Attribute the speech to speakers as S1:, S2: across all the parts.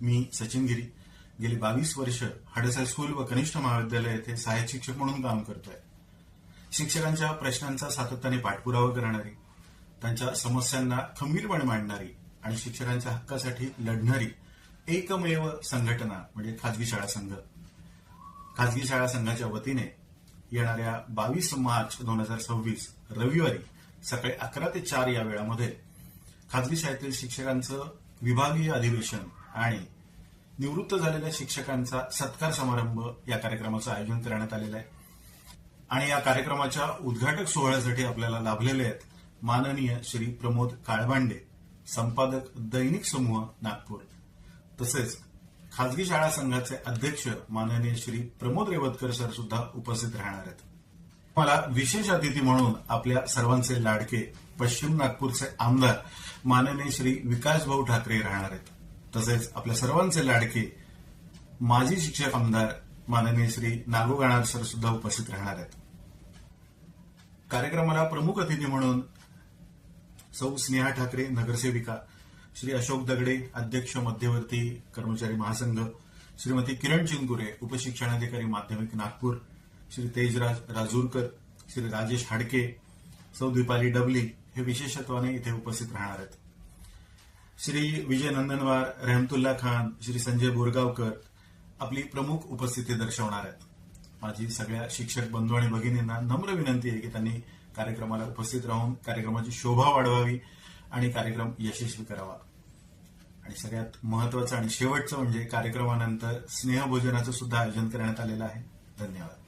S1: मी सचिन गिरी गेली 22 वर्ष हडस हायस्कूल व कनिष्ठ महाविद्यालय येथे सहाय्यक शिक्षक म्हणून काम करतोय. शिक्षकांच्या प्रश्नांचा सातत्याने पाठपुरावा करणारी, त्यांच्या समस्यांना खंबीरपणे मांडणारी आणि शिक्षकांच्या हक्कासाठी लढणारी एकमेव संघटना म्हणजे खाजगी शाळा संघ. खाजगी शाळा संघाच्या वतीने येणाऱ्या 22 मार्च 2026 रविवारी सकाळी 11 ते 4 या वेळामध्ये खाजगी शाळेतील शिक्षकांचं विभागीय अधिवेशन आणि निवृत्त झालेल्या शिक्षकांचा सत्कार समारंभ या कार्यक्रमाचं आयोजन करण्यात आलेलं आहे. आणि या कार्यक्रमाच्या उद्घाटक सोहळ्यासाठी आपल्याला लाभलेले आहेत माननीय श्री प्रमोद काळबांडे, संपादक दैनिक समूह नागपूर, तसेच खाजगी शाळा संघाचे अध्यक्ष माननीय श्री प्रमोद रेवतकर सर सुद्धा उपस्थित राहणार आहेत. मला विशेष अतिथी म्हणून आपल्या सर्वांचे लाडके पश्चिम नागपूरचे आमदार माननीय श्री विकास भाऊ ठाकरे राहणार आहेत. तसेच आपल्या सर्वांचे लाडके माजी शिक्षक आमदार माननीय श्री नागू गाणार सर सुद्धा उपस्थित राहणार आहेत. कार्यक्रमाला प्रमुख अतिथी म्हणून सौ स्नेहा ठाकरे नगरसेविका, श्री अशोक दगडे अध्यक्ष मध्यवर्ती कर्मचारी महासंघ, श्रीमती किरण चिंकुरे उपशिक्षणाधिकारी माध्यमिक नागपूर, श्री तेजराज राजूरकर, श्री राजेश हाडके, सौ दीपाली डबली हे विशेषत्वाने इथे उपस्थित राहणार आहेत. श्री विजय नंदनवार, रहमतुल्ला खान, श्री संजय बोरगावकर आपली प्रमुख उपस्थिती दर्शवणार आहेत. माझी सगळ्या शिक्षक बंधू आणि भगिनींना नम्र विनंती आहे की त्यांनी कार्यक्रमाला उपस्थित राहून कार्यक्रमाची शोभा वाढवावी आणि कार्यक्रम यशस्वी करावा. आणि सगळ्यात महत्वाचं आणि शेवटचं म्हणजे कार्यक्रमानंतर स्नेहभोजनाचं सुद्धा आयोजन करण्यात आलेलं आहे. धन्यवाद.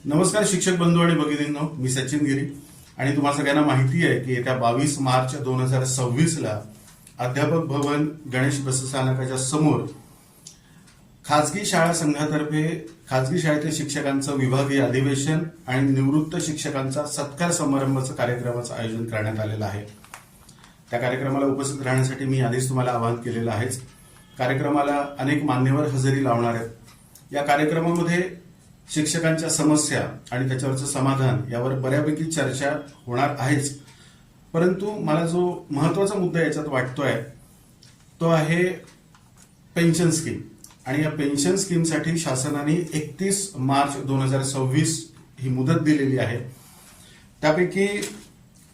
S1: नमस्कार शिक्षक बंधू आणि भगिनींनो, मी सचिन गिरी आणि तुम्हाला सगळ्यांना माहिती आहे की येत्या 22 मार्च 2026 ला अध्यापक भवन गणेश बसस्थानकाच्या समोर खाजगी शाळा संघातर्फे खाजगी शाळेतील शिक्षकांचं विभागीय अधिवेशन आणि निवृत्त शिक्षकांचा सत्कार समारंभाचं कार्यक्रमाचं आयोजन करण्यात आलेलं आहे. त्या कार्यक्रमाला उपस्थित राहण्यासाठी मी आधीच तुम्हाला आवाहन केलेलं आहेच. कार्यक्रमाला अनेक मान्यवर हजेरी लावणार आहेत. या कार्यक्रमामध्ये शिक्षकांच्या समस्या आणि त्याच्यावरचं समाधान यावर बऱ्यापैकी चर्चा होणार आहेच. परंतु मला जो महत्वाचा मुद्दा याच्यात वाटतोय तो आहे पेन्शन स्कीम. आणि या पेन्शन स्कीमसाठी शासनाने 31 मार्च 2026 ही मुदत दिलेली आहे. त्यापैकी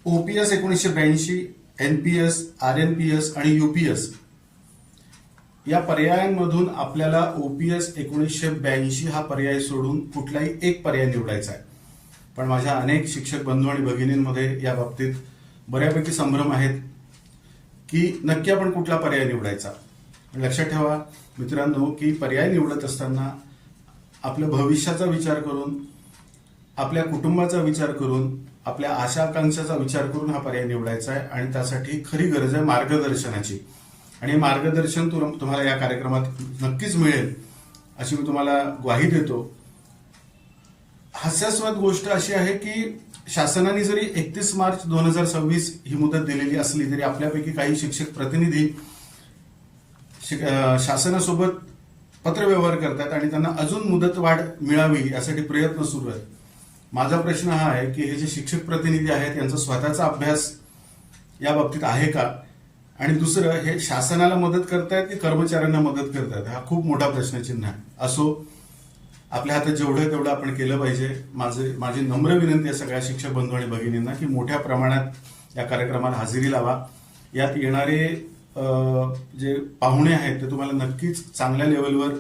S1: ओपीएस 1982, एनपीएस, आरएनपीएस आणि यूपीएस या पर्यायांमधून आपल्याला ओपीएस 1982 हा पर्याय सोडून कुठलाही एक पर्याय निवडायचा आहे. पण माझ्या अनेक शिक्षक बंधू आणि भगिनींमध्ये या बाबतीत बऱ्यापैकी संभ्रम आहेत की नक्की आपण कुठला पर्याय निवडायचा. लक्षात ठेवा मित्रांनो की पर्याय निवडत असताना आपल्या भविष्याचा विचार करून, आपल्या कुटुंबाचा विचार करून, आपल्या आशा आकांक्षाचा विचार करून हा पर्याय निवडायचा आहे. आणि त्यासाठी खरी गरज आहे मार्गदर्शनाची. आणि मार्गदर्शन तुम्हाला या कार्यक्रमात नक्कीच मिळेल अशी मी तुम्हाला ग्वाही देतो. हास्यास्पद गोष्ट अशी आहे की शासनाने जरी 31 मार्च 2026 ही मुदत दिलेली असली तरी आपल्यापैकी काही शिक्षक प्रतिनिधी शासनासोबत पत्रव्यवहार करतात आणि त्यांना अजून मुदतवाढ मिळावी यासाठी प्रयत्न सुरू आहेत. माझा प्रश्न हा आहे की हे जे शिक्षक प्रतिनिधी आहेत यांचा स्वतःचा अभ्यास या बाबतीत आहे का, आणि दुसरं हे शासनाला मदत करतायत की कर्मचाऱ्यांना मदत करतायत, हा खूप मोठा प्रश्नचिन्ह आहे. असो, आपल्या हातात जेवढं तेवढं आपण केलं पाहिजे. माझी नम्र विनंती आहे सगळ्या शिक्षक बंधू आणि भगिनींना की मोठ्या प्रमाणात या कार्यक्रमाला हजेरी लावा. यात येणारे जे पाहुणे आहेत ते तुम्हाला नक्कीच चांगल्या लेवलवर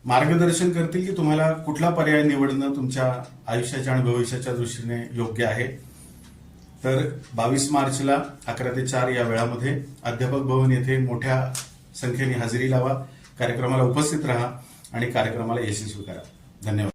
S1: मार्गदर्शन करतील की तुम्हाला कुठला पर्याय निवडणं तुमच्या आयुष्याच्या आणि भविष्याच्या दृष्टीने योग्य आहे. तर 22 मार्चला 11 ते 4 या वेळामध्ये अध्यापक भवन येथे मोठ्या संख्येने हजेरी लावा, कार्यक्रमाला उपस्थित राहा आणि कार्यक्रमाला यशस्वी करा. धन्यवाद.